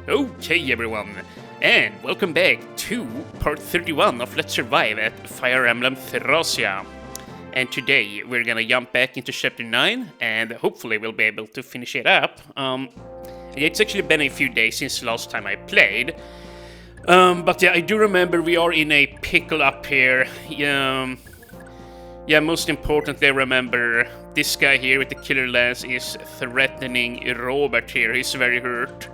Okay everyone, and welcome back to part 31 of Let's Survive at Fire Emblem Thracia. And today we're gonna jump back into chapter 9 and hopefully we'll be able to finish it up. It's actually been a few days since last time I played. But yeah, I do remember we are in a pickle up here. Yeah, most importantly, I remember this guy here with the killer lance is threatening Robert here. He's very hurt.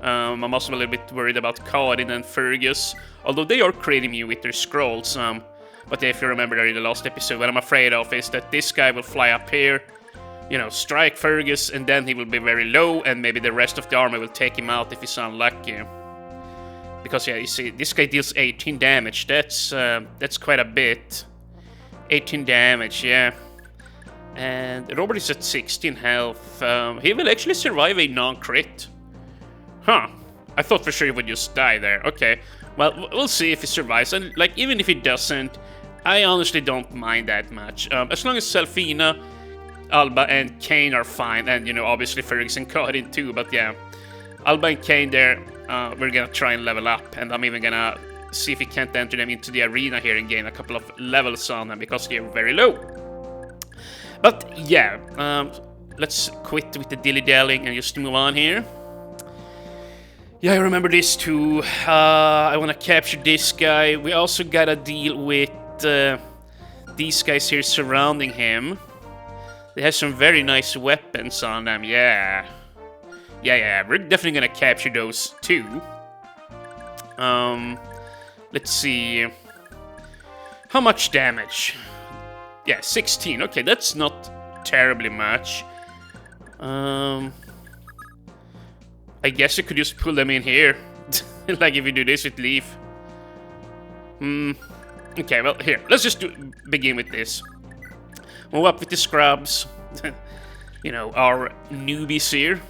I'm also a little bit worried about Karin and Fergus, although they are creating me with their scrolls. But if you remember there in the last episode, what I'm afraid of is that this guy will fly up here, you know, strike Fergus, and then he will be very low, and maybe the rest of the army will take him out if he's unlucky. Because yeah, you see, this guy deals 18 damage. That's quite a bit. 18 damage, yeah. And Robert is at 16 health. He will actually survive a non-crit. Huh. I thought for sure he would just die there. Okay. Well, we'll see if he survives. And, like, even if he doesn't, I honestly don't mind that much. As long as Selfina, Alba, and Kane are fine. And, you know, obviously Fergus and Karin too. But, yeah. Alba and Kane there, we're gonna try and level up. And I'm even gonna see if we can't enter them into the arena here and gain a couple of levels on them. Because they're very low. But, yeah. Let's quit with the dilly-dallying and just move on here. Yeah, I remember this too. I want to capture this guy. We also gotta deal with these guys here surrounding him. They have some very nice weapons on them, yeah. Yeah, we're definitely gonna capture those too. Let's see. How much damage? Yeah, 16. Okay, that's not terribly much. I guess you could just pull them in here. Like if you do this with Leaf. Okay, well, here. Let's just begin with this. Move up with the scrubs. You know, our newbies here.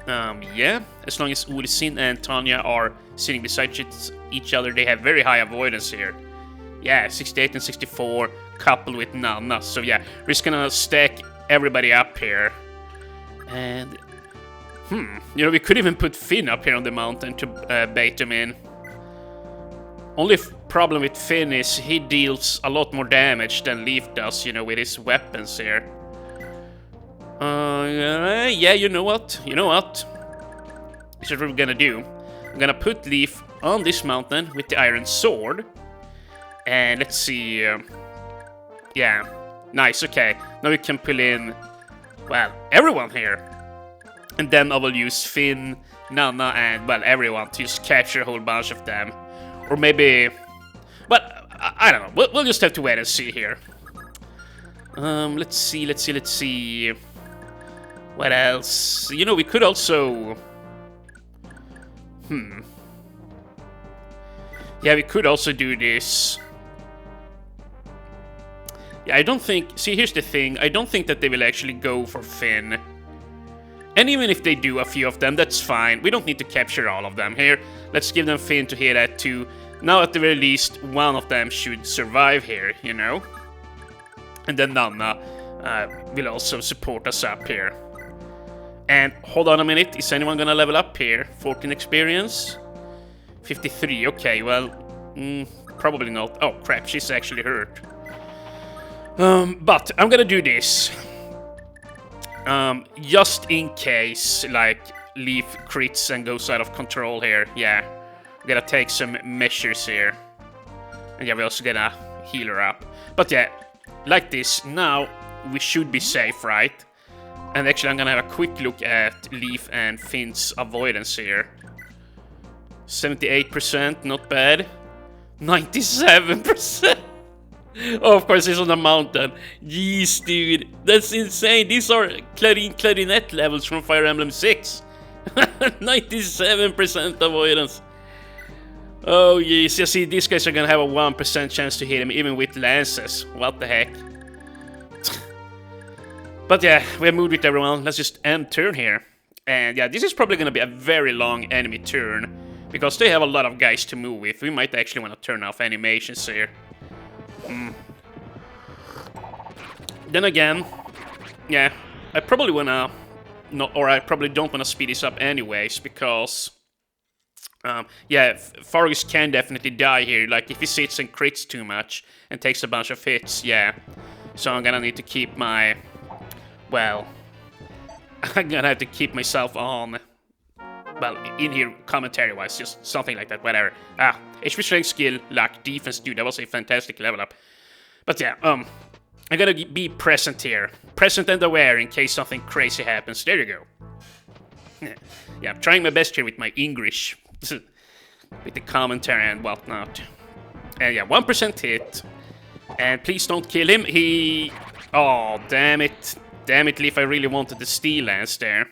Yeah. As long as Urisin and Tanya are sitting beside each other, they have very high avoidance here. Yeah, 68 and 64, coupled with Nana. So yeah, we're just gonna stack everybody up here. And you know, we could even put Finn up here on the mountain to bait him in. Only problem with Finn is he deals a lot more damage than Leaf does, you know, with his weapons here. Yeah, you know what? This is what we're gonna do. I'm gonna put Leaf on this mountain with the iron sword. And let's see. Yeah, nice, okay. Now we can pull in, well, everyone here. And then I will use Finn, Nana, and, well, everyone to just capture a whole bunch of them. Or maybe... But, I don't know. We'll just have to wait and see here. Let's see. What else? You know, we could also... Yeah, we could also do this. Yeah, I don't think... See, here's the thing. I don't think that they will actually go for Finn. And even if they do a few of them, that's fine. We don't need to capture all of them here. Let's give them Finn to hit at too. Now, at the very least, one of them should survive here, you know? And then Nana will also support us up here. And hold on a minute. Is anyone gonna level up here? 14 experience? 53. Okay, well, probably not. Oh, crap. She's actually hurt. But I'm gonna do this. Just in case, like, Leaf crits and goes out of control here. Yeah, we gotta take some measures here. And yeah, we're also gonna heal her up. But yeah, like this, now we should be safe, right? And actually, I'm gonna have a quick look at Leaf and Finn's avoidance here. 78%, not bad. 97%! Oh, of course, he's on the mountain. Jeez, dude. That's insane. These are clarinet levels from Fire Emblem 6. 97% avoidance. Oh, jeez. You see, these guys are gonna have a 1% chance to hit him, even with lances. What the heck? But yeah, we have moved with everyone. Let's just end turn here. And yeah, this is probably gonna be a very long enemy turn. Because they have a lot of guys to move with. We might actually want to turn off animations here. Then again, yeah, I probably wanna I probably don't want to speed this up anyways, because yeah, Fargus can definitely die here. Like, if he sits and crits too much and takes a bunch of hits, yeah. So I'm gonna need to keep my... Well, I'm gonna have to keep myself on... Well, in here, commentary-wise, just something like that, whatever. HP strength, skill, luck, defense, dude, that was a fantastic level up. But yeah, I'm gonna be present here. Present and aware in case something crazy happens. There you go. Yeah, I'm trying my best here with my English. With the commentary and whatnot. And yeah, 1% hit. And please don't kill him. He... Oh, damn it. Damn it, Leaf, I really wanted the Steel Lance there.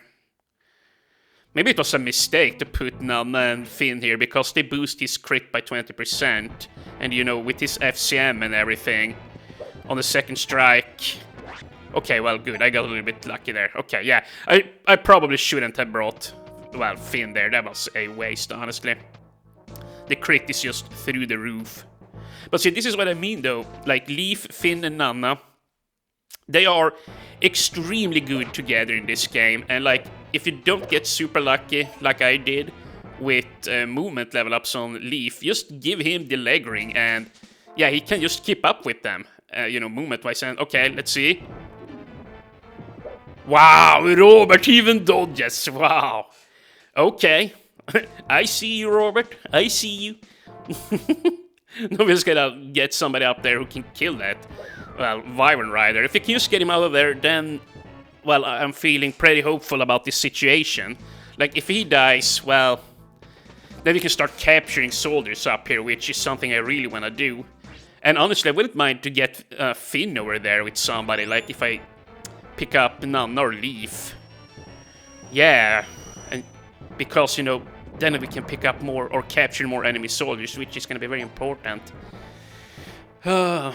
Maybe it was a mistake to put Nanna and Finn here, because they boost his crit by 20%. And, you know, with his FCM and everything, on the second strike... Okay, well, good, I got a little bit lucky there. Okay, yeah, I probably shouldn't have brought, well, Finn there. That was a waste, honestly. The crit is just through the roof. But see, this is what I mean, though. Like, Leaf, Finn, and Nanna, they are extremely good together in this game. And, like, if you don't get super lucky, like I did, with movement level ups on Leaf, just give him the leg ring, and, yeah, he can just keep up with them, you know, movement-wise. And, okay, let's see. Wow, Robert even dodges, wow. Okay, I see you, Robert, I see you. Nobody's gonna get somebody up there who can kill that, well, Wyvern Rider. If you can just get him out of there, then, well, I'm feeling pretty hopeful about this situation. Like, if he dies, well, then we can start capturing soldiers up here, which is something I really want to do. And honestly, I wouldn't mind to get Finn over there with somebody, like if I pick up Nanna or Leaf. Yeah, and because, you know, then we can pick up more or capture more enemy soldiers, which is going to be very important. Yeah.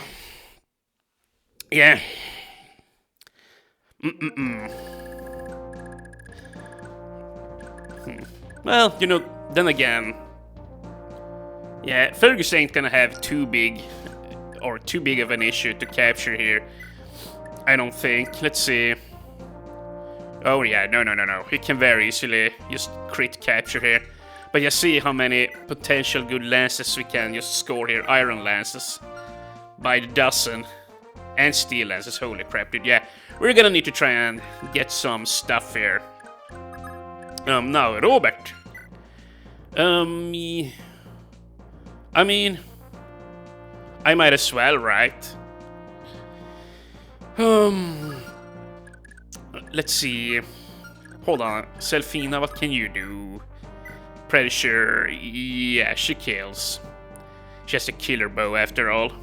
Well, you know, then again, yeah, Fergus ain't gonna have too big of an issue to capture here. I don't think. Let's see. Oh yeah, no. He can very easily just crit capture here. But you see how many potential good lances we can just score here. Iron lances by the dozen. And steel lances, holy crap, dude. Yeah, we're gonna need to try and get some stuff here. Now, Robert. I mean, I might as well, right? Let's see. Hold on, Selfina, what can you do? Pretty sure, yeah, she kills. She has a killer bow after all.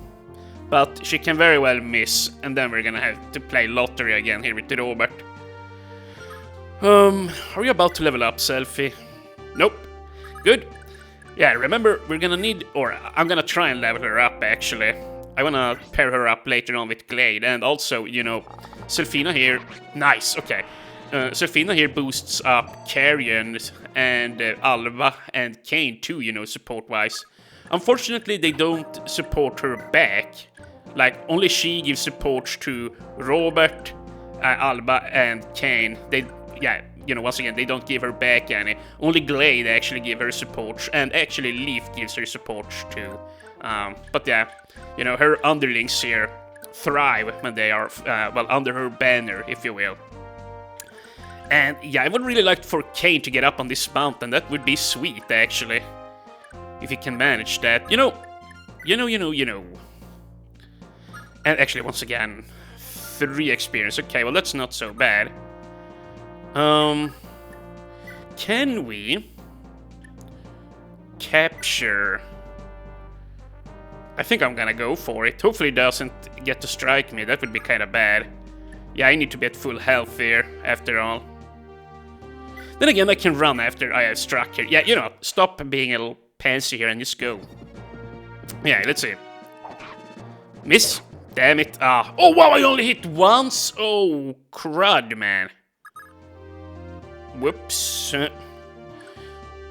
But she can very well miss, and then we're gonna have to play lottery again here with Robert. Are you about to level up, Selfie? Nope. Good. Yeah, remember, we're gonna need, or I'm gonna try and level her up, actually. I wanna pair her up later on with Glade, and also, you know, Selfina here... Nice, okay. Selfina here boosts up Carrion and Alva and Kane too, you know, support-wise. Unfortunately, they don't support her back. Like, only she gives support to Robert, Alba, and Kane. They, yeah, you know, once again, they don't give her back any. Only Glade actually give her support, and actually Leaf gives her support too. But yeah, you know, her underlings here thrive when they are, well, under her banner, if you will. And yeah, I would really like for Kane to get up on this mountain. That would be sweet, actually. If he can manage that. You know. And actually, once again, 3 experience. Okay, well, that's not so bad. Can we capture... I think I'm gonna go for it. Hopefully it doesn't get to strike me. That would be kind of bad. Yeah, I need to be at full health here, after all. Then again, I can run after I have struck here. Yeah, you know, stop being a little pansy here and just go. Yeah, let's see. Miss. Damn it. Ah. Oh, wow, I only hit once. Oh, crud, man. Whoops.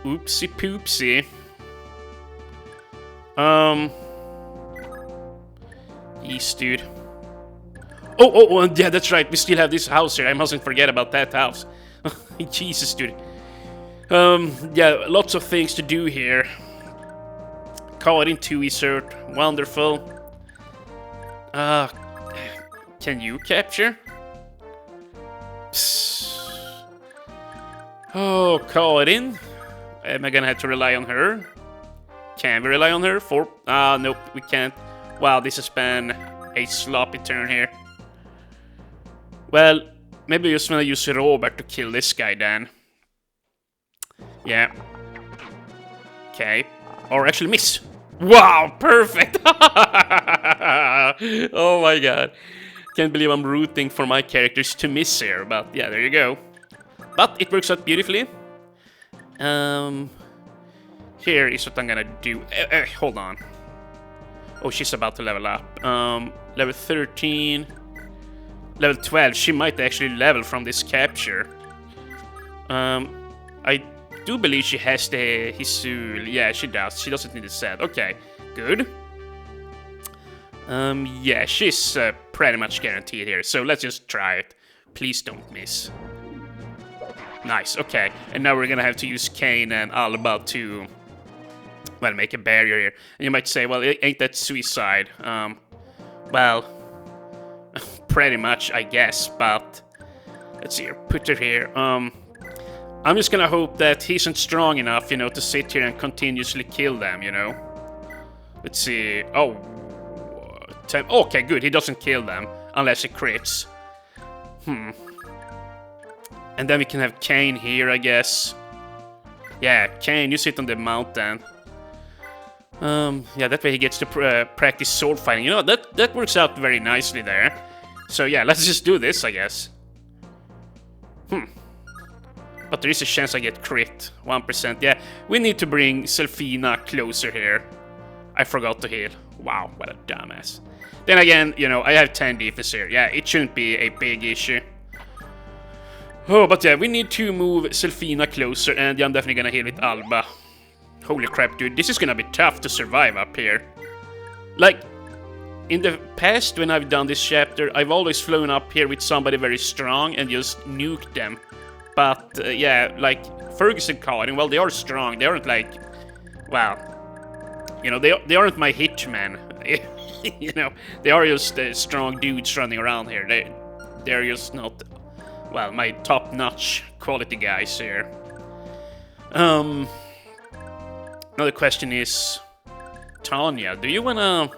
Oopsie poopsie. Yeesh, dude. Oh, yeah, that's right. We still have this house here. I mustn't forget about that house. Jesus, dude. Yeah, lots of things to do here. Caught in 2 insert. Wonderful. Can you capture? Psst. Oh, caught in. Am I gonna have to rely on her? Can we rely on her? Nope, we can't. Wow, this has been a sloppy turn here. Well, maybe we just wanna use Robert to kill this guy then. Yeah. Okay. Or actually miss. Wow, perfect! Oh my god. Can't believe I'm rooting for my characters to miss here, but yeah, there you go. But it works out beautifully. Here is what I'm gonna do. Hold on. Oh, she's about to level up. Level 13. Level 12. She might actually level from this capture. I do believe she has the Hisul. Yeah, she does. She doesn't need the set. Okay, good. Yeah, she's pretty much guaranteed here. So let's just try it. Please don't miss. Nice, okay. And now we're gonna have to use Kane and Alba to, well, make a barrier here. And you might say, well, ain't that suicide? Well, pretty much, I guess, but let's see here, put her here. I'm just gonna hope that he isn't strong enough, you know, to sit here and continuously kill them, you know. Let's see. Oh, okay, good. He doesn't kill them unless he crits. And then we can have Kane here, I guess. Yeah, Kane, you sit on the mountain. Yeah, that way he gets to practice sword fighting. You know, that works out very nicely there. So yeah, let's just do this, I guess. But there is a chance I get crit. 1%. Yeah, we need to bring Selfina closer here. I forgot to heal. Wow, what a dumbass. Then again, you know, I have 10 defense here. Yeah, it shouldn't be a big issue. Oh, but yeah, we need to move Selfina closer, and yeah, I'm definitely gonna heal with Alba. Holy crap, dude, this is gonna be tough to survive up here. Like, in the past, when I've done this chapter, I've always flown up here with somebody very strong and just nuked them. But, yeah, like, Ferguson Karin, well, they are strong. They aren't like, well, you know, they aren't my hitmen. You know, they are just strong dudes running around here. They're just not, well, my top-notch quality guys here. Another question is, Tanya, do you wanna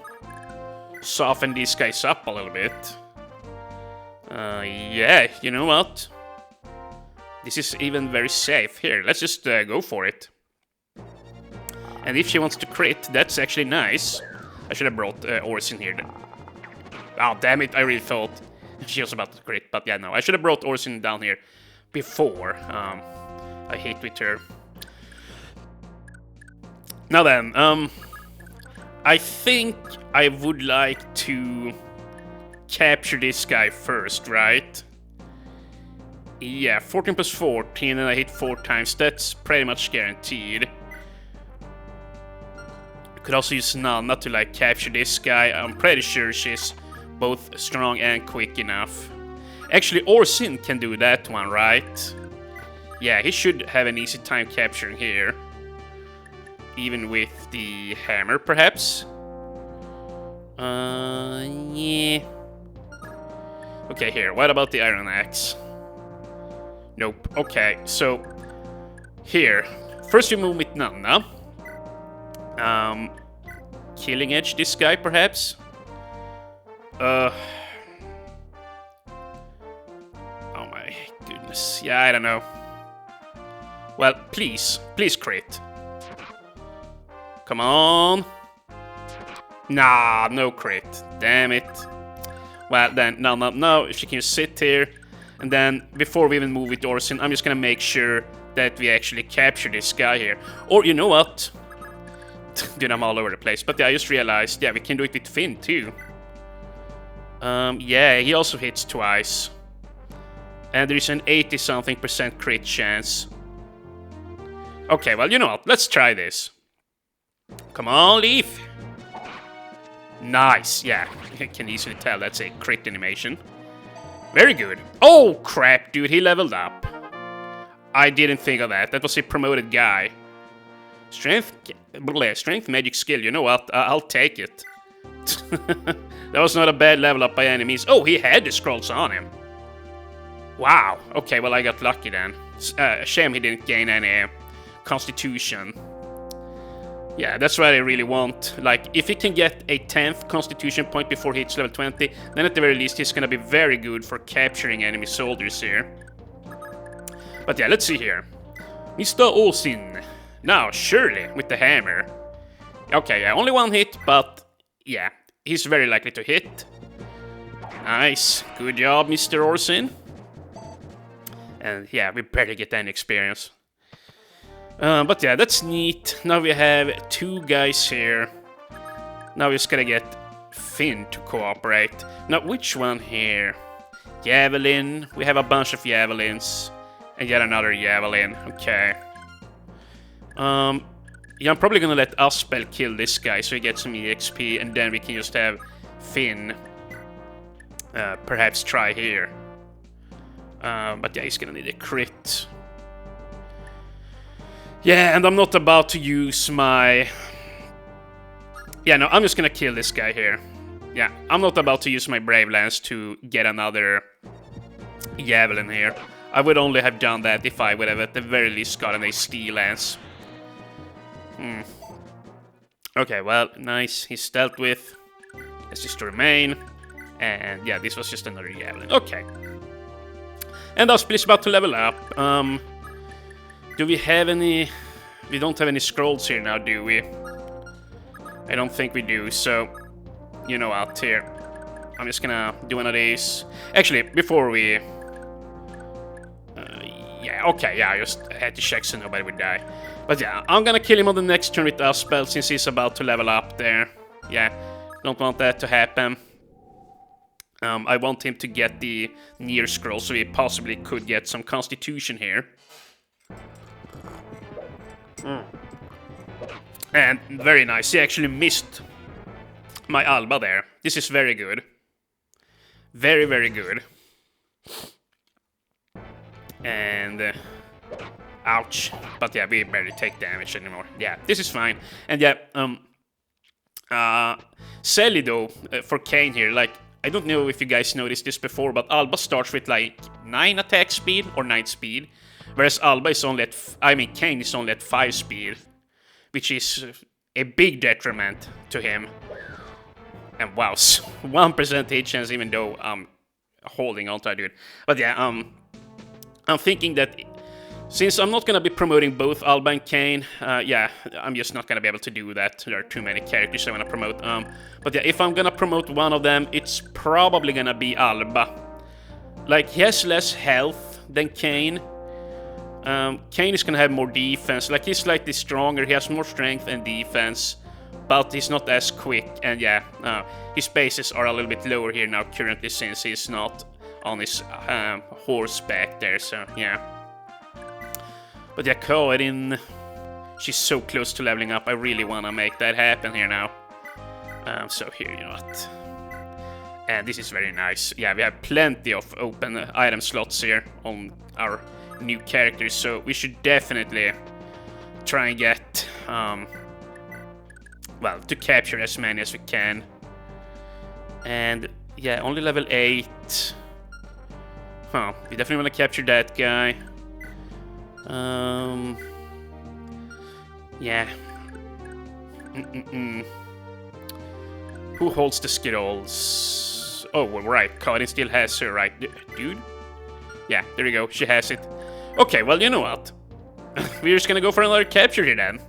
soften these guys up a little bit? Yeah, you know what? This is even very safe. Here, let's just go for it. And if she wants to crit, that's actually nice. I should have brought Orsin here then. Oh, damn it, I really thought she was about to crit. But yeah, no, I should have brought Orsin down here before I hit with her. Now then, I think I would like to capture this guy first, right? Yeah, 14 plus 14, and I hit 4 times. That's pretty much guaranteed. I could also use Nana to, like, capture this guy. I'm pretty sure she's both strong and quick enough. Actually, Orsin can do that one, right? Yeah, he should have an easy time capturing here. Even with the hammer, perhaps? Yeah. Okay, here, what about the iron axe? Nope. Okay, so here. First we move with Nana. Killing edge this guy, perhaps? Oh my goodness. Yeah, I don't know. Well, please crit. Come on. Nah, no crit. Damn it. Well, then, no, she can just sit here. And then, before we even move with Orsin, I'm just gonna make sure that we actually capture this guy here. Or, you know what? Dude, I'm all over the place. But yeah, I just realized, yeah, we can do it with Finn, too. Yeah, he also hits twice. And there is an 80-something% crit chance. Okay, well, you know what? Let's try this. Come on, Leaf. Nice, yeah. I can easily tell that's a crit animation. Very good. Oh, crap, dude, he leveled up. I didn't think of that. That was a promoted guy. Strength magic skill. You know what? I'll take it. That was not a bad level up by enemies. Oh, he had the scrolls on him. Wow. Okay, well, I got lucky then. Shame he didn't gain any constitution. Yeah, that's what I really want. Like, if he can get a 10th constitution point before he hits level 20, then at the very least he's gonna be very good for capturing enemy soldiers here. But yeah, let's see here. Mr. Osin. Now, Shirley with the hammer. Okay, yeah, only one hit, but yeah, he's very likely to hit. Nice. Good job, Mr. Orsin. And yeah, we better get any experience. But yeah, that's neat. Now we have 2 guys here. Now we're just gonna get Finn to cooperate. Now, which one here? Javelin. We have a bunch of javelins. And yet another javelin. Okay. Yeah, I'm probably gonna let Aspel kill this guy so he gets some EXP, and then we can just have Finn perhaps try here. But yeah, he's gonna need a crit. Yeah, and I'm not about to use my... Yeah, no, I'm just gonna kill this guy here. Yeah, I'm not about to use my Brave Lance to get another Javelin here. I would only have done that if I would have at the very least gotten a Steel Lance. Okay, well, nice. He's dealt with. Let's just remain. And yeah, this was just another Javelin. Okay. And Aspel is about to level up. Do we have any... We don't have any scrolls here now, do we? I don't think we do, so... You know what, here. I'm just gonna do one of these. Actually, before we... yeah, okay, yeah, I just had to check so nobody would die. But yeah, I'm gonna kill him on the next turn with Aspel since he's about to level up there. Yeah, don't want that to happen. I want him to get the near scroll so he possibly could get some constitution here. And very nice, he actually missed my Alba there. This is very good. Very, very good. And... ouch. But yeah, we barely take damage anymore. Yeah, this is fine. And yeah, Sally though, for Kane here, like, I don't know if you guys noticed this before, but Alba starts with like 9 attack speed or 9 speed. Whereas Alba is only at, Kane is only at 5 speed. Which is a big detriment to him. And wow, 1% hit chance even though I'm holding on to a dude. But yeah, I'm thinking that since I'm not gonna be promoting both Alba and Kane, yeah, I'm just not gonna be able to do that. There are too many characters I wanna promote. But yeah, if I'm gonna promote one of them, it's probably gonna be Alba. Like, he has less health than Kane. Kane is gonna have more defense. Like, he's slightly stronger, he has more strength and defense, but he's not as quick. And yeah, his bases are a little bit lower here now currently since he's not on his horse back there, so yeah. But yeah, Karin, she's so close to leveling up. I really wanna make that happen here now. So here, you know what? And this is very nice. Yeah, we have plenty of open item slots here on our new characters, so we should definitely try and get, well, to capture as many as we can. And yeah, only level 8. Huh, we definitely want to capture that guy. Yeah. Who holds the Skittles? Oh, well, right, Karin still has her, right? Dude? Yeah, there you go, she has it. Okay, well, you know what? We're just gonna go for another capture here then.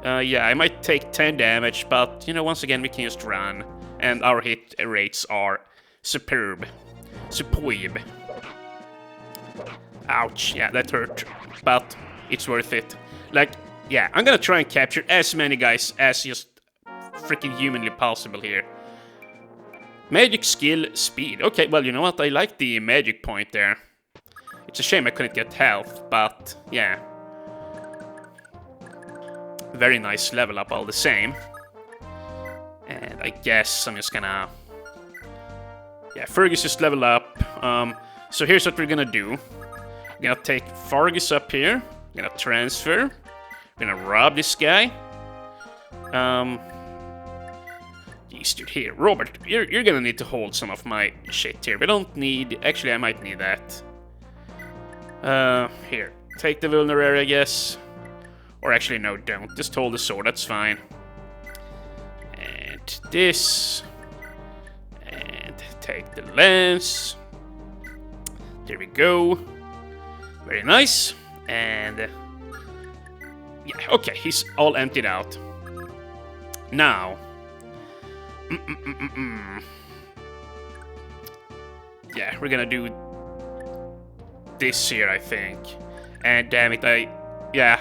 Yeah, I might take 10 damage, but, you know, once again, we can just run. And our hit rates are superb. Superb. Ouch, yeah, that hurt. But it's worth it. Like, yeah, I'm gonna try and capture as many guys as just freaking humanly possible here. Magic skill, speed. Okay, well, you know what? I like the magic point there. It's a shame I couldn't get health, but yeah. Very nice level up all the same. And I guess I'm just gonna... Yeah, Fergus just leveled up. So here's what we're gonna do. Gonna take Fargus up here. Gonna transfer. Gonna rob this guy. Jeez, dude, here. Robert, you're gonna need to hold some of my shit here. We don't need... Actually, I might need that. Here. Take the vulnerary, I guess. Or actually, no, don't. Just hold the sword, that's fine. And this. And take the lance. There we go. Very nice. And... yeah, okay, he's all emptied out. Now... yeah, we're gonna do this here, I think. And damn it, I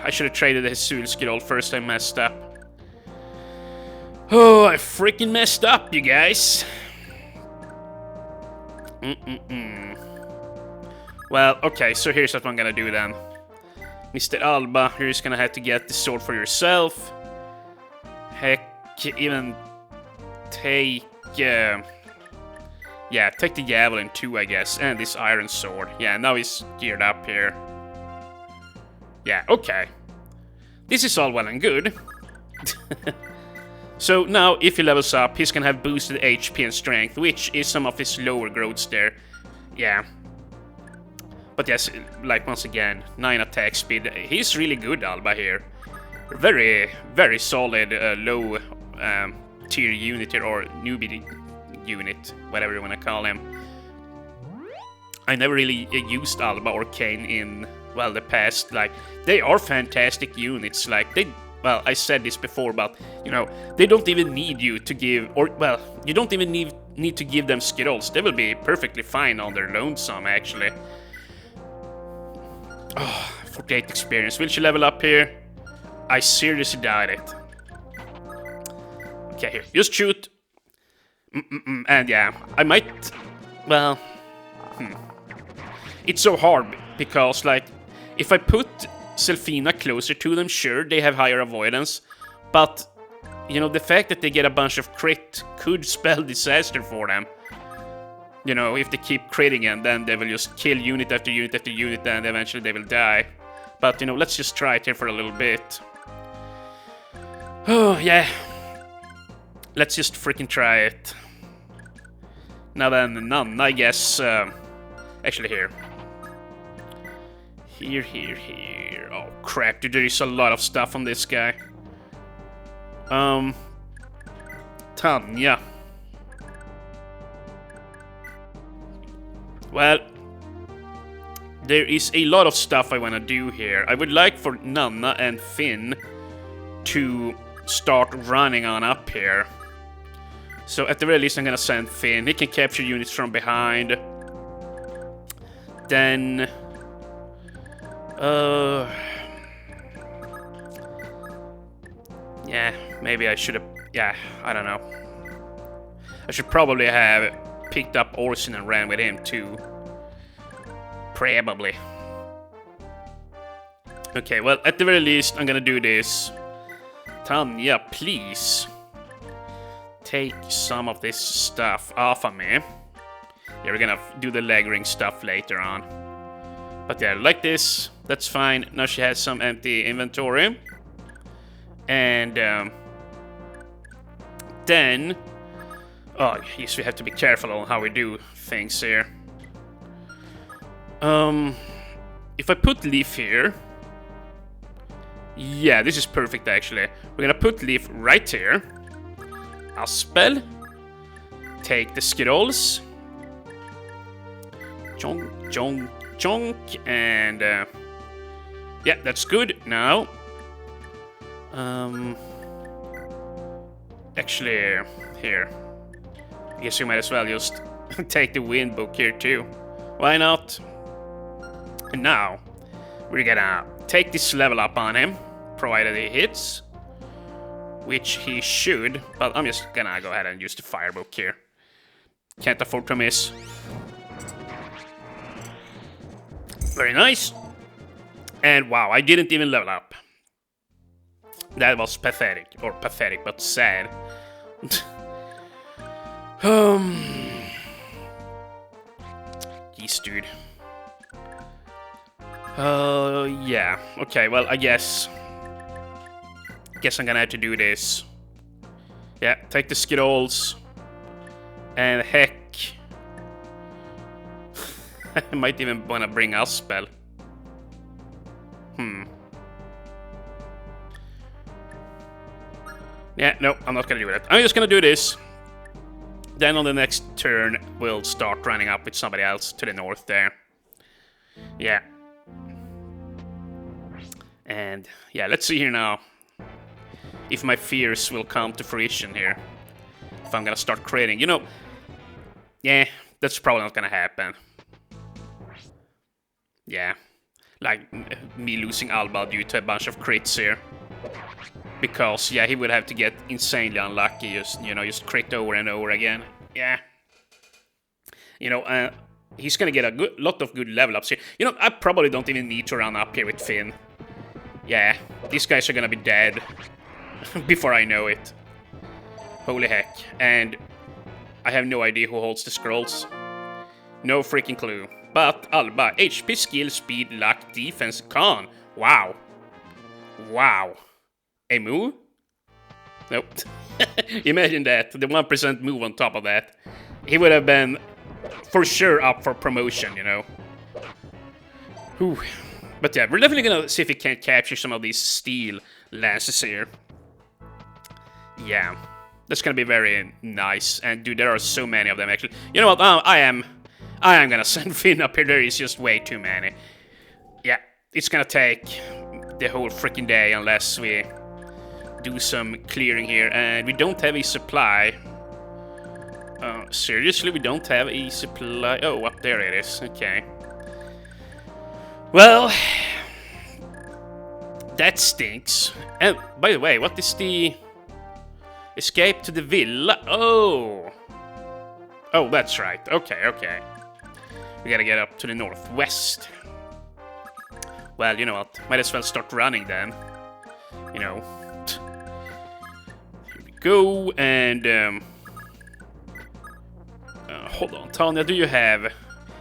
should have traded the Jesus scroll first. I messed up. Oh, I freaking messed up, you guys. Well, okay, so here's what I'm gonna do then. Mr. Alba, you're just gonna have to get the sword for yourself. Heck, even take... yeah, take the javelin too, I guess, and this iron sword. Yeah, now he's geared up here. Yeah, okay. This is all well and good. So now, if he levels up, he's gonna have boosted HP and strength, which is some of his lower growths there. Yeah. But yes, like once again, 9 attack speed. He's really good, Alba, here. Very, very solid low tier unit here, or newbie unit, whatever you want to call him. I never really used Alba or Kane in, well, the past. Like, they are fantastic units. Like, they... well, I said this before, but, you know, they don't even need you to give, or, well, you don't even need to give them skills. They will be perfectly fine on their lonesome, actually. Oh, 48 experience. Will she level up here? I seriously doubt it. Okay, here, just shoot. And yeah, I might, well, It's so hard, because, like, if I put Selfina closer to them, sure, they have higher avoidance, but, you know, the fact that they get a bunch of crit could spell disaster for them. You know, if they keep critting, and then they will just kill unit after unit after unit, and eventually they will die. But, you know, let's just try it here for a little bit. Oh, yeah. Let's just freaking try it. Now then, none, I guess. Actually, here. Here. Oh, crap, dude, there is a lot of stuff on this guy. Tanya. Well, there is a lot of stuff I want to do here. I would like for Nanna and Finn to start running on up here. So at the very least, I'm gonna send Finn. He can capture units from behind. Then... yeah, maybe I should have... yeah, I don't know. I should probably have picked up Orson and ran with him too. Probably. Okay, well, at the very least, I'm gonna do this. Tanya, please. Take some of this stuff off of me. Yeah, we're gonna do the leg ring stuff later on. But yeah, like this, that's fine. Now she has some empty inventory. And then... oh, yes, we have to be careful on how we do things here. If I put Leaf here... yeah, this is perfect, actually. We're gonna put Leaf right here. I'll spell. Take the scrolls. Chonk, and... yeah, that's good. Now... actually, here. I guess you might as well just take the wind book here too. Why not? And now, we're gonna take this level up on him, provided he hits. Which he should, but I'm just gonna go ahead and use the firebook here. Can't afford to miss. Very nice. And wow, I didn't even level up. That was pathetic. Or pathetic, but sad. Jeez, dude. Yeah. Okay, well, I guess I'm gonna have to do this. Yeah, take the Skittles. And heck... I might even wanna bring us spell. Yeah, no, I'm not gonna do that. I'm just gonna do this. Then on the next turn, we'll start running up with somebody else to the north there. Yeah. And yeah, let's see here now if my fears will come to fruition here. If I'm gonna start creating, you know, yeah, that's probably not gonna happen. Yeah, like me losing Alba due to a bunch of crits here. Because, yeah, he would have to get insanely unlucky, just crit over and over again. Yeah. You know, he's gonna get a lot of good level ups here. You know, I probably don't even need to run up here with Finn. Yeah, these guys are gonna be dead before I know it. Holy heck. And I have no idea who holds the scrolls. No freaking clue. But Alba, HP, skill, speed, luck, defense, con. Wow. Wow. A move? Nope. Imagine that. The 1% move on top of that. He would have been for sure up for promotion, you know. Whew. But yeah, we're definitely gonna see if we can't capture some of these steel lances here. Yeah. That's gonna be very nice. And dude, there are so many of them actually. You know what? I am gonna send Finn up here. There is just way too many. Yeah, it's gonna take the whole freaking day unless we do some clearing here. And we don't have a supply. Seriously, we don't have a supply. Oh, up there it is. Okay. Well, that stinks. And by the way, what is the escape to the villa? Oh, that's right. Okay. We gotta get up to the northwest. Well, you know what? Might as well start running then. You know. Here we go, and hold on, Tanya, do you have...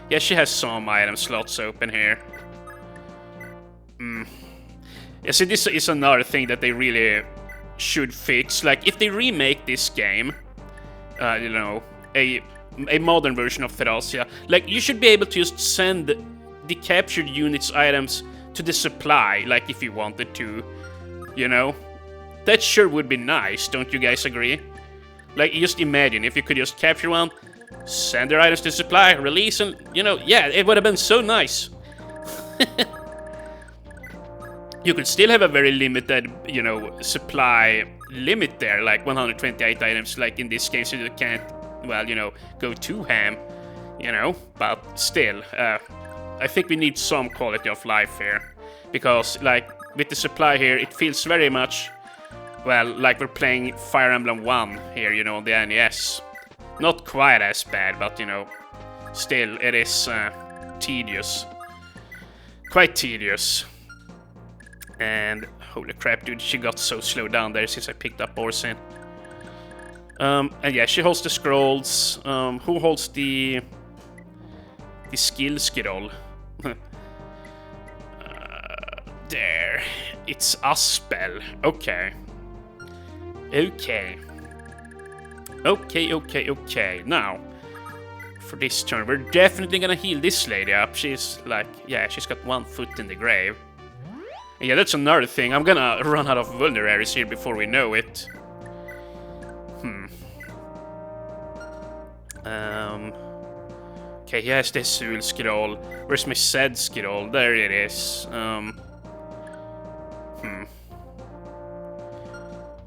Yeah, she has some item slots open here. Yeah, see, this is another thing that they really should fix. Like, if they remake this game, you know, a modern version of thracia, like, you should be able to just send the captured units items to the supply, like, if you wanted to, you know? That sure would be nice, don't you guys agree? Like, just imagine if you could just capture one, send their items to supply, release, and, you know, yeah, it would have been so nice. You could still have a very limited, you know, supply limit there, like 128 items, like in this case you can't, well, you know, go too ham, you know, but still, I think we need some quality of life here, because, like, with the supply here, it feels very much, well, like we're playing Fire Emblem 1 here, you know, on the NES. Not quite as bad, but, you know, still, it is tedious. Quite tedious. And, holy crap, dude, she got so slowed down there since I picked up Orsin. And yeah, she holds the scrolls. Who holds the skill scroll? There. It's Aspel. Okay. Okay. Now, for this turn, we're definitely gonna heal this lady up. She's like, yeah, she's got one foot in the grave. And yeah, that's another thing. I'm gonna run out of vulneraries here before we know it. Okay, here's the Sul scroll. Where's my Zed scroll? There it is.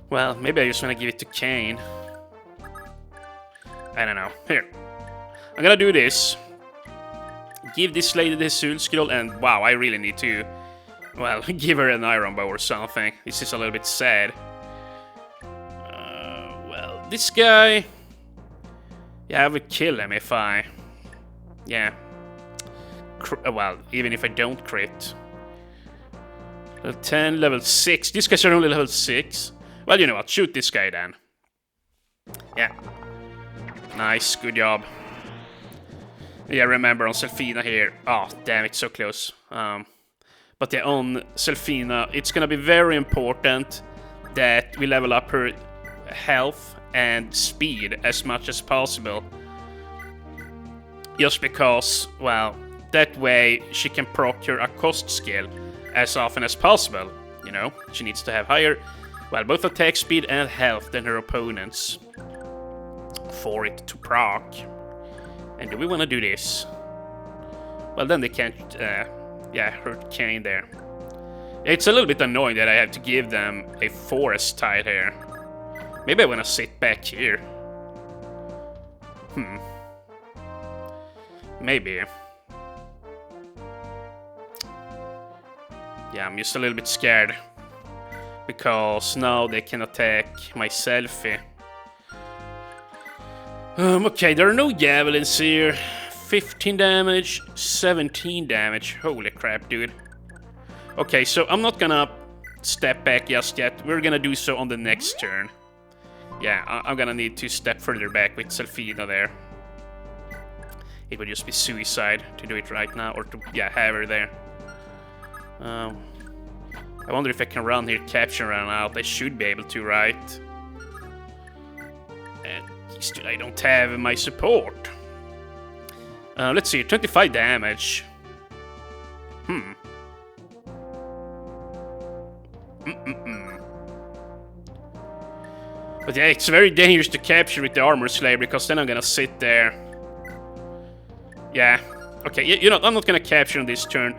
Well, maybe I just wanna give it to Kane. I don't know. Here. I'm gonna do this. Give this lady the Sul scroll, and wow, I really need to, well, give her an iron bow or something. This is a little bit sad. Well, this guy... Yeah, I would kill him if I... Yeah. Well, even if I don't crit. Level 10, level 6. These guys are only level 6. Well, you know what? Shoot this guy then. Yeah. Nice, good job. Yeah, remember on Selfina here. Oh, damn, it's so close. But yeah, on Selfina, it's gonna be very important that we level up her health and speed as much as possible. Just because, well, that way she can procure a cost skill as often as possible. You know, she needs to have higher, well, both attack speed and health than her opponents for it to proc. And do we want to do this? Well, then they can't, hurt Kane there. It's a little bit annoying that I have to give them a forest tile here. Maybe I want to sit back here. Maybe. Yeah, I'm just a little bit scared. Because now they can attack my selfie. Okay, there are no javelins here. 15 damage, 17 damage. Holy crap, dude. Okay, so I'm not gonna step back just yet. We're gonna do so on the next turn. Yeah, I'm gonna need to step further back with Selfina there. It would just be suicide to do it right now, or to, yeah, have her there. I wonder if I can run here, capture, run out. I should be able to, right? And still, I don't have my support. Let's see, 25 damage. But yeah, it's very dangerous to capture with the armor slayer, because then I'm gonna sit there. Yeah. Okay, you know, I'm not gonna capture on this turn.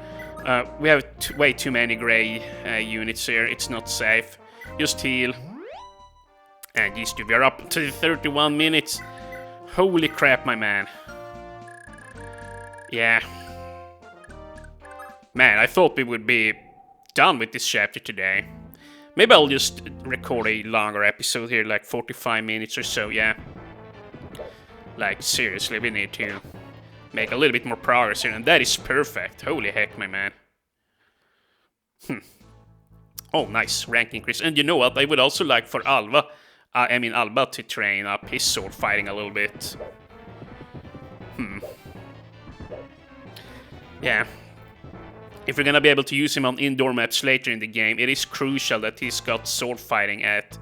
We have way too many gray units here. It's not safe. Just heal. And these two, we are up to 31 minutes. Holy crap, my man. Yeah. Man, I thought we would be done with this chapter today. Maybe I'll just record a longer episode here, like 45 minutes or so, yeah. Like, seriously, we need to make a little bit more progress here, and that is perfect. Holy heck, my man. Oh, nice, rank increase. And you know what, I would also like for Alba to train up his sword fighting a little bit. Yeah. If we're gonna be able to use him on indoor maps later in the game, it is crucial that he's got sword fighting at,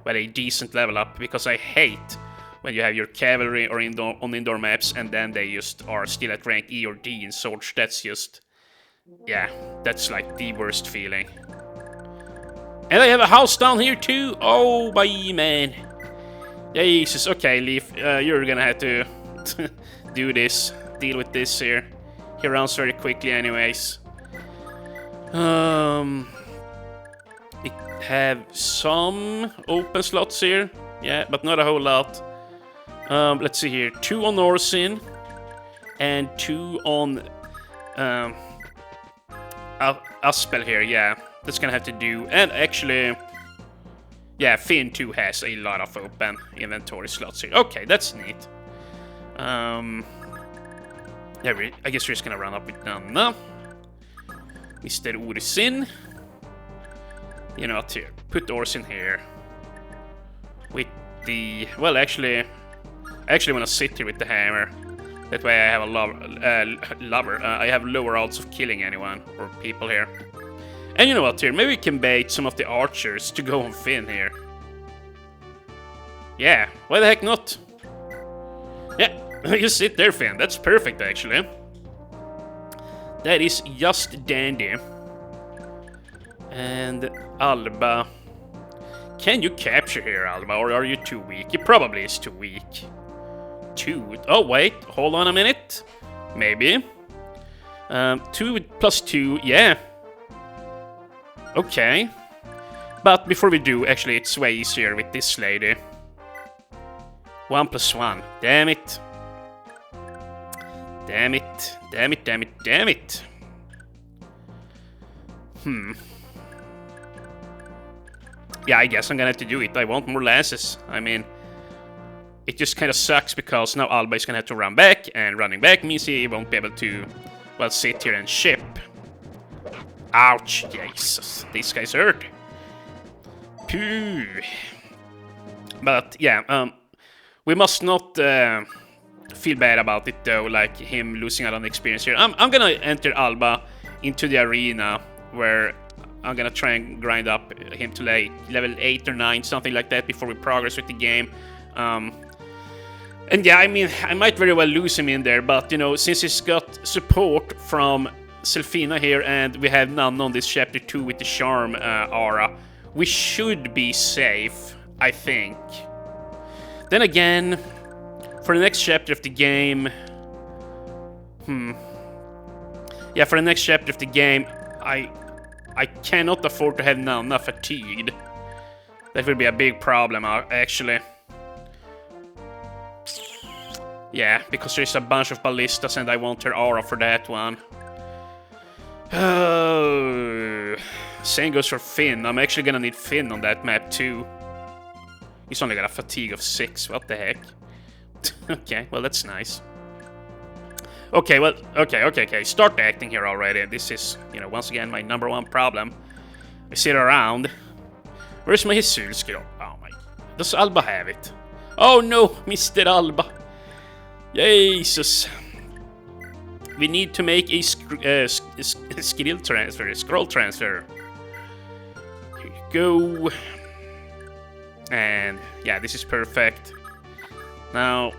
well, a decent level up, because I hate when you have your cavalry or on indoor maps and then they just are still at rank E or D in swords. That's just, yeah, that's like the worst feeling. And I have a house down here too. Oh, my man. Jesus. Okay, Leaf, you're gonna have to do this, deal with this here. He runs very quickly anyways. We have some open slots here. Yeah, but not a whole lot. Let's see here. 2 on Orsin and 2 on Aspel here. Yeah, that's gonna have to do. And actually, yeah, Finn too has a lot of open inventory slots here. Okay, that's neat. Yeah, I guess we're just gonna run up with Nanna. Mr. Orsin. You know what, here. Put Orsin here. With the... Well, actually... I actually want to sit here with the hammer. That way I have a I have lower odds of killing anyone or people here. And you know what, here? Maybe we can bait some of the archers to go on Finn here. Yeah, why the heck not? Yeah, you sit there, Finn. That's perfect, actually. That is just dandy. And Alba. Can you capture here, Alba, or are you too weak? You probably is too weak. 2. Oh, wait. Hold on a minute. Maybe. 2 plus 2. Yeah. Okay. But before we do, actually, it's way easier with this lady. 1 plus 1. Damn it. Damn it. Damn it, damn it, damn it. Yeah, I guess I'm gonna have to do it. I want more lances. I mean, it just kind of sucks because now Alba is gonna have to run back, and running back means he won't be able to, well, sit here and ship. Ouch, Jesus, these guys hurt. Phew. But yeah, we must not feel bad about it though, like him losing out on experience here. I'm gonna enter Alba into the arena where I'm gonna try and grind up him to like level 8 or 9, something like that, before we progress with the game. And yeah, I mean, I might very well lose him in there, but, you know, since he's got support from Selfina here, and we have none on this chapter 2 with the charm aura, we should be safe, I think. Then again, for the next chapter of the game... Yeah, for the next chapter of the game, I cannot afford to have Nana fatigued. That will be a big problem, actually. Yeah, because there's a bunch of ballistas and I want her aura for that one. Oh, same goes for Finn. I'm actually gonna need Finn on that map too. He's only got a fatigue of 6. What the heck? Okay, well that's nice. Okay, well, okay. Start acting here already. This is, you know, once again my #1 problem. I sit around. Where's my Jesus skill? Oh my. Does Alba have it? Oh no, Mr. Alba. Jesus. We need to make a skill transfer, a scroll transfer. Here you go. And yeah, this is perfect. Now,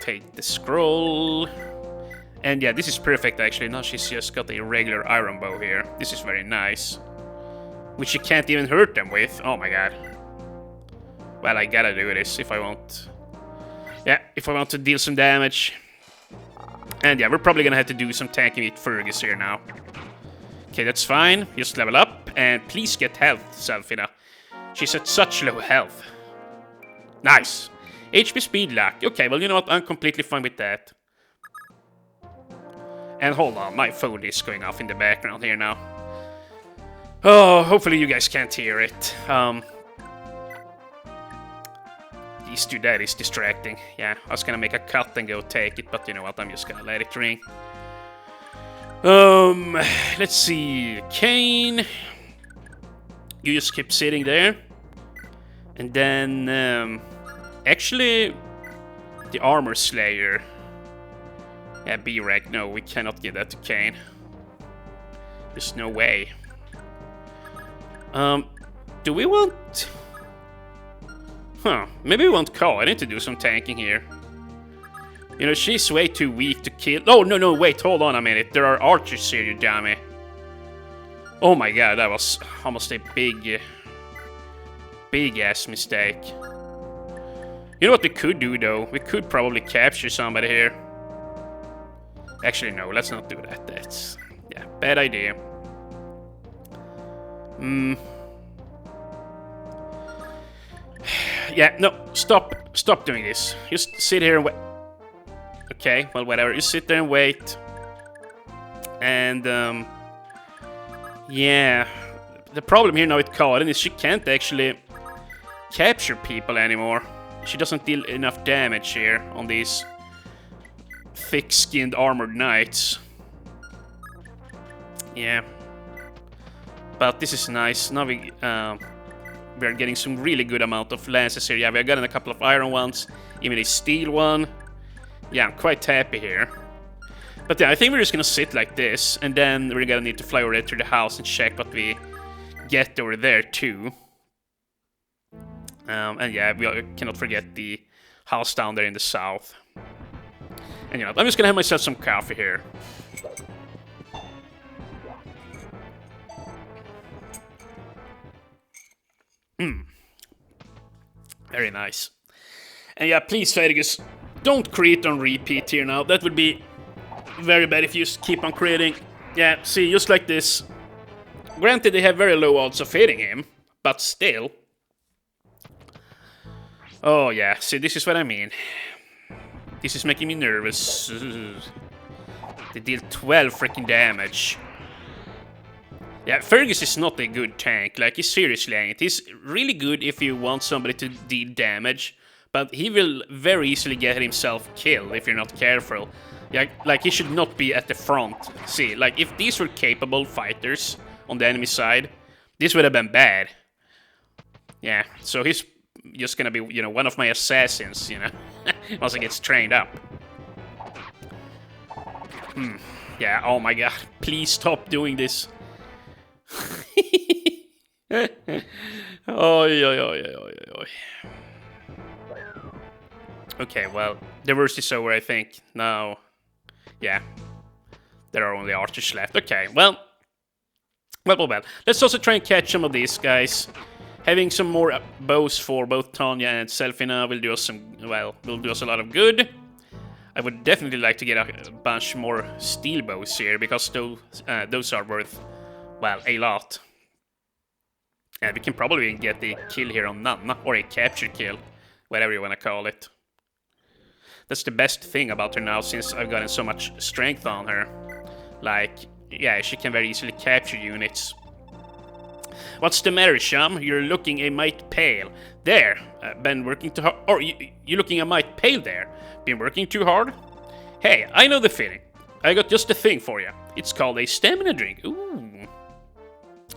take the scroll. And yeah, this is perfect actually. Now she's just got a regular iron bow here. This is very nice. Which you can't even hurt them with. Oh my god. Well, I gotta do this if I want... Yeah, if I want to deal some damage. And yeah, we're probably gonna have to do some tanking with Fergus here now. Okay, that's fine. Just level up. And please get health, Selfina. She's at such low health. Nice. HP speed luck. Okay, well, you know what? I'm completely fine with that. And hold on, my phone is going off in the background here now. Oh, hopefully you guys can't hear it. These two, that is distracting. Yeah, I was gonna make a cut and go take it, but you know what, I'm just gonna let it ring. Let's see. Kane. You just keep sitting there. And then, actually, the Armor Slayer. Yeah, B-Reg. No, we cannot give that to Kane. There's no way. Do we want... Huh, maybe we want Ka. I need to do some tanking here. You know, she's way too weak to kill... Oh, no, wait, hold on a minute. There are archers here, you dummy. Oh my god, that was almost a big-ass mistake. You know what we could do, though? We could probably capture somebody here. Actually, no, let's not do that. That's... yeah, bad idea. Yeah, no, stop doing this. Just sit here and wait. Okay, well, whatever. You sit there and wait. And, yeah. The problem here now with Karin is she can't actually capture people anymore. She doesn't deal enough damage here on these thick-skinned armored knights. Yeah. But this is nice. Now we are getting some really good amount of lances here. Yeah, we are getting a couple of iron ones, even a steel one. Yeah, I'm quite happy here. But yeah, I think we're just gonna sit like this, and then we're gonna need to fly over there to the house and check what we get over there too. And yeah, we cannot forget the house down there in the south. And you know, I'm just gonna have myself some coffee here. Very nice. And yeah, please, Fergus, don't create on repeat here now. That would be very bad if you just keep on creating. Yeah, see, just like this. Granted, they have very low odds of hitting him, but still. Oh yeah, see, this is what I mean. This is making me nervous. They deal 12 freaking damage. Yeah, Fergus is not a good tank, like, he seriously ain't. He's really good if you want somebody to deal damage, but he will very easily get himself killed if you're not careful. Yeah, like, he should not be at the front. See, like, if these were capable fighters on the enemy side, this would have been bad. Yeah, so he's just gonna be, you know, one of my assassins, you know, once he gets trained up. Yeah, oh my god, please stop doing this. Oi, oi, oi, oi, oi, oi. Okay, well, the worst is over, I think. Now, yeah, there are only archers left. Okay, well. Let's also try and catch some of these guys. Having some more bows for both Tanya and Selfina will do us a lot of good. I would definitely like to get a bunch more steel bows here, because those are worth, well, a lot. And we can probably get the kill here on Nanna, or a capture kill, whatever you want to call it. That's the best thing about her now, since I've gotten so much strength on her. Like, yeah, she can very easily capture units. What's the matter, Sham? You're looking a mite pale. There, been working too hard. Or you're looking a mite pale there. Been working too hard? Hey, I know the feeling. I got just the thing for you. It's called a stamina drink. Ooh.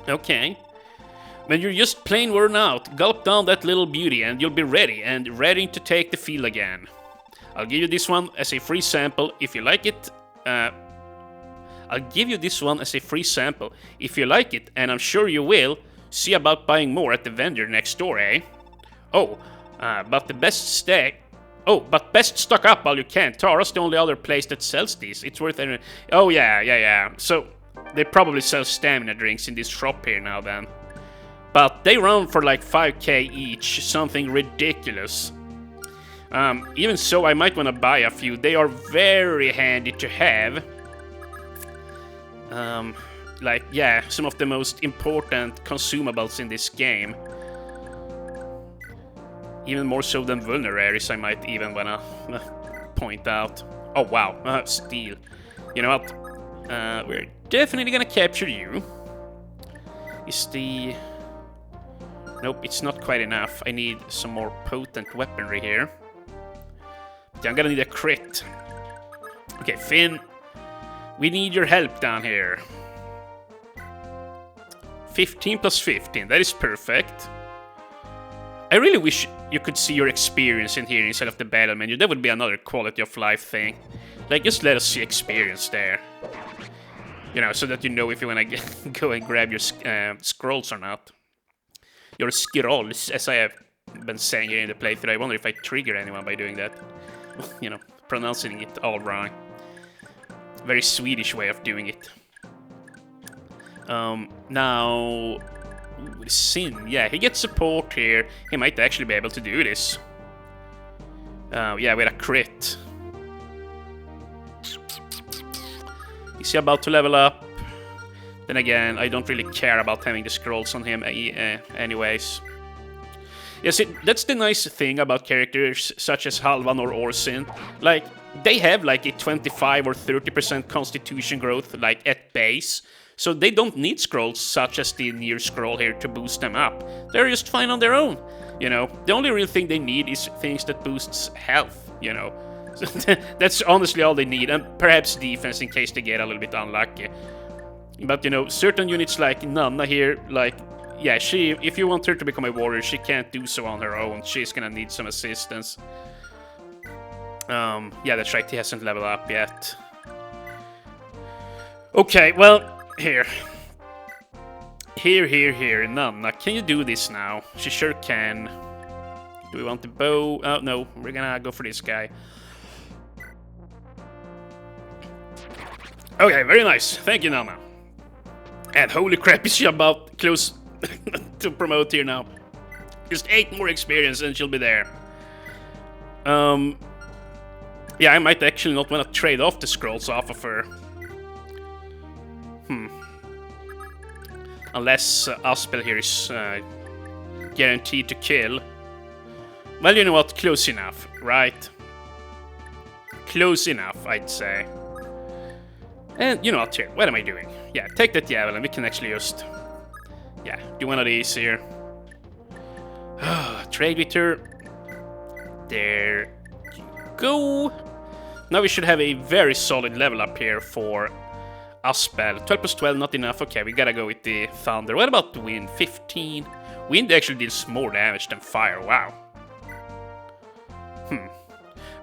Okay. When you're just plain worn out, gulp down that little beauty and you'll be ready to take the field again. I'll give you this one as a free sample if you like it. I'll give you this one as a free sample. If you like it, and I'm sure you will, see about buying more at the vendor next door, eh? But best stock up while you can. Tara's the only other place that sells these. It's worth it. Oh, yeah. So, they probably sell stamina drinks in this shop here now then. But they run for like 5k each, something ridiculous. Even so, I might want to buy a few. They are very handy to have. Like, yeah, some of the most important consumables in this game. Even more so than vulneraries, I might even wanna point out. Oh, wow, steel. You know what? We're definitely gonna capture you. Is the... Nope, it's not quite enough. I need some more potent weaponry here. But I'm gonna need a crit. Okay, Finn. We need your help down here. 15 plus 15, that is perfect. I really wish you could see your experience in here instead of the battle menu. That would be another quality of life thing. Like, just let us see experience there. You know, so that you know if you want to go and grab your scrolls or not. Your scrolls, as I have been saying here in the playthrough. I wonder if I trigger anyone by doing that. You know, pronouncing it all wrong. Very Swedish way of doing it. Now... Sin, yeah, he gets support here. He might actually be able to do this. Yeah, with a crit. Is he about to level up? Then again, I don't really care about having the scrolls on him anyways. Yes, that's the nice thing about characters such as Halvan or Orsin. Like, they have like a 25 or 30% constitution growth, like, at base. So they don't need scrolls such as the near scroll here to boost them up. They're just fine on their own, you know. The only real thing they need is things that boosts health, you know. So that's honestly all they need, and perhaps defense in case they get a little bit unlucky. But, you know, certain units like Nanna here, like, yeah, if you want her to become a warrior, she can't do so on her own. She's gonna need some assistance. Yeah, that's right, he hasn't leveled up yet. Okay, well... Here, Nanna, can you do this now? She sure can. Do we want the bow? Oh, no, we're gonna go for this guy. Okay, very nice. Thank you, Nanna. And holy crap, is she about close to promote here now? Just 8 more experience and she'll be there. Yeah, I might actually not want to trade off the scrolls off of her. Unless Aspel here is guaranteed to kill. Well, you know what? Close enough, right? Close enough, I'd say. And you know what? Here, what am I doing? Yeah, take that javelin. We can actually just... Yeah, do one of these here. Trade with her. There you go. Now we should have a very solid level up here for... Aspel. 12 plus 12, not enough. Okay, we gotta go with the Thunder. What about the Wind? 15. Wind actually deals more damage than Fire. Wow.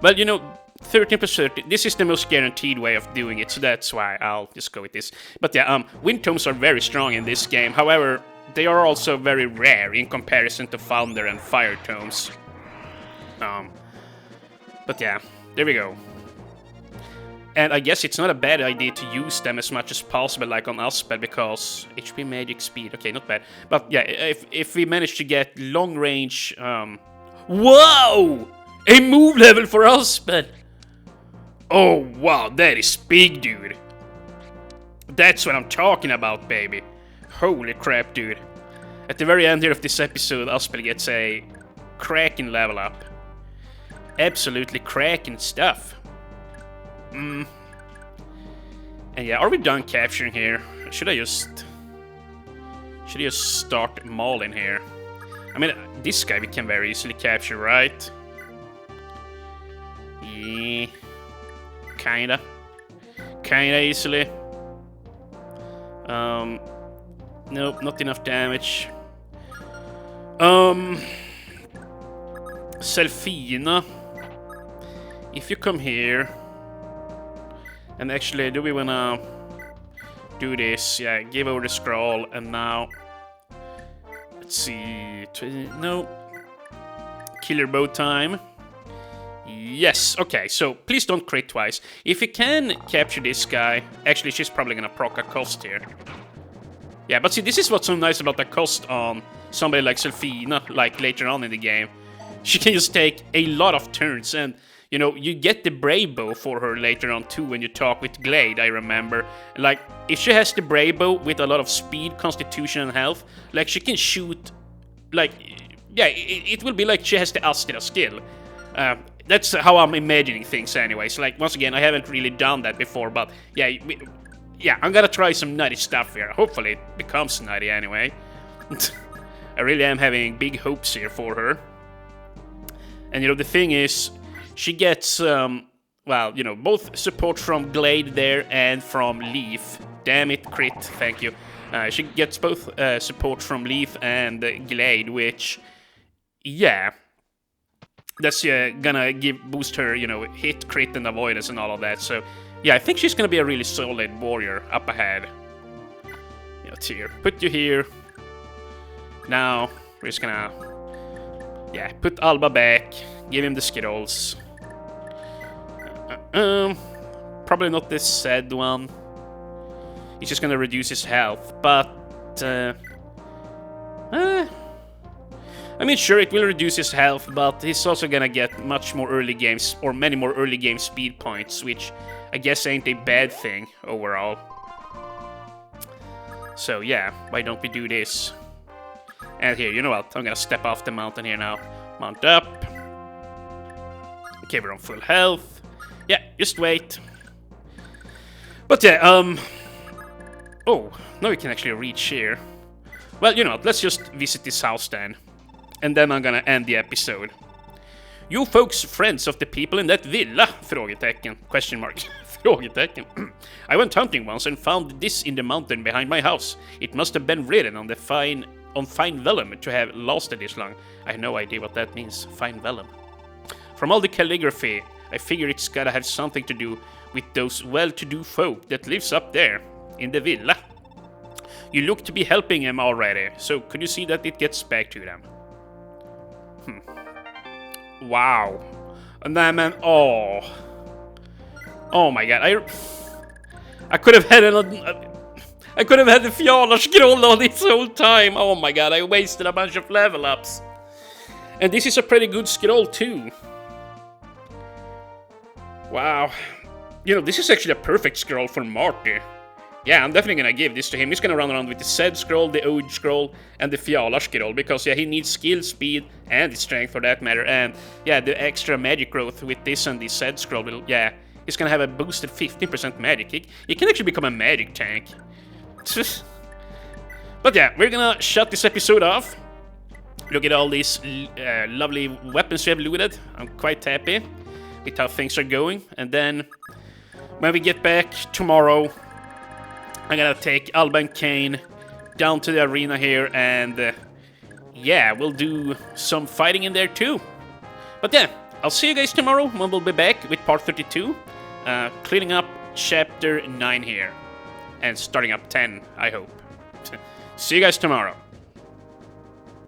Well, you know, 13 plus 30. This is the most guaranteed way of doing it, so that's why I'll just go with this. But yeah, wind tomes are very strong in this game. However, they are also very rare in comparison to thunder and fire tomes. But yeah, there we go. And I guess it's not a bad idea to use them as much as possible, like on Aspel, because HP, magic, speed. Okay, not bad. But yeah, if we manage to get long range, whoa! A move level for Aspel. Oh wow, that is big, dude. That's what I'm talking about, baby. Holy crap, dude. At the very end here of this episode, Aspel gets a cracking level up. Absolutely cracking stuff. And yeah, are we done capturing here? Should I just start mauling here? I mean, this guy we can very easily capture, right? Yeah, kinda easily. Nope, not enough damage. Selfina, if you come here. And actually, do we wanna do this? Yeah, give over the scroll, and now... Let's see... No. Killer bow time. Yes, okay, so please don't crit twice. If you can capture this guy... Actually, she's probably gonna proc a cost here. Yeah, but see, this is what's so nice about the cost on somebody like Selfina, like later on in the game. She can just take a lot of turns, and... You know, you get the Brave Bow for her later on too when you talk with Glade, I remember. Like, if she has the Brave Bow with a lot of speed, constitution, and health, like, she can shoot, like, yeah, it will be like she has the Astera skill. That's how I'm imagining things anyways. Like, once again, I haven't really done that before, but yeah, I'm gonna try some nutty stuff here. Hopefully it becomes nutty anyway. I really am having big hopes here for her. And, you know, the thing is... She gets, well, you know, both support from Glade there and from Leaf. Damn it, crit, thank you. She gets both support from Leaf and Glade, which, yeah, that's gonna boost her, you know, hit, crit, and avoidance and all of that. So, yeah, I think she's gonna be a really solid warrior up ahead. You know, here, put you here. Now, we're just gonna, yeah, put Alba back, give him the Skittles. Probably not this sad one. He's just gonna reduce his health, but I mean, sure, it will reduce his health, but he's also gonna get much more early games, or many more early game speed points, which I guess ain't a bad thing overall. So yeah, why don't we do this? And here, you know what? I'm gonna step off the mountain here now. Mount up. Okay, we're on full health. Yeah, just wait. But yeah, oh, now we can actually reach here. Well, you know what, let's just visit this house then. And then I'm gonna end the episode. You folks friends of the people in that villa? Frågetecken. Question mark. Frågetecken. I went hunting once and found this in the mountain behind my house. It must have been written on fine vellum to have lasted this long. I have no idea what that means, fine vellum. From all the calligraphy, I figure it's gotta have something to do with those well-to-do folk that lives up there, in the villa. You look to be helping them already, so could you see that it gets back to them? Wow. And then, man, oh my god, I could have had I could have had the Fiala scroll on this whole time. Oh my god, I wasted a bunch of level ups. And this is a pretty good scroll too. Wow. You know, this is actually a perfect scroll for Marty. Yeah, I'm definitely gonna give this to him. He's gonna run around with the Zed scroll, the Ode scroll, and the Fiala scroll, because yeah, he needs skill, speed, and strength for that matter. And yeah, the extra magic growth with this and the Zed scroll will, yeah, he's gonna have a boosted 15% magic. He can actually become a magic tank. But yeah, we're gonna shut this episode off. Look at all these lovely weapons we have looted. I'm quite happy with how things are going. And then when we get back tomorrow, I'm gonna take Alba and Kane down to the arena here, and yeah, we'll do some fighting in there too. But yeah, I'll see you guys tomorrow when we'll be back with part 32, cleaning up chapter 9 here, and starting up 10, I hope. See you guys tomorrow.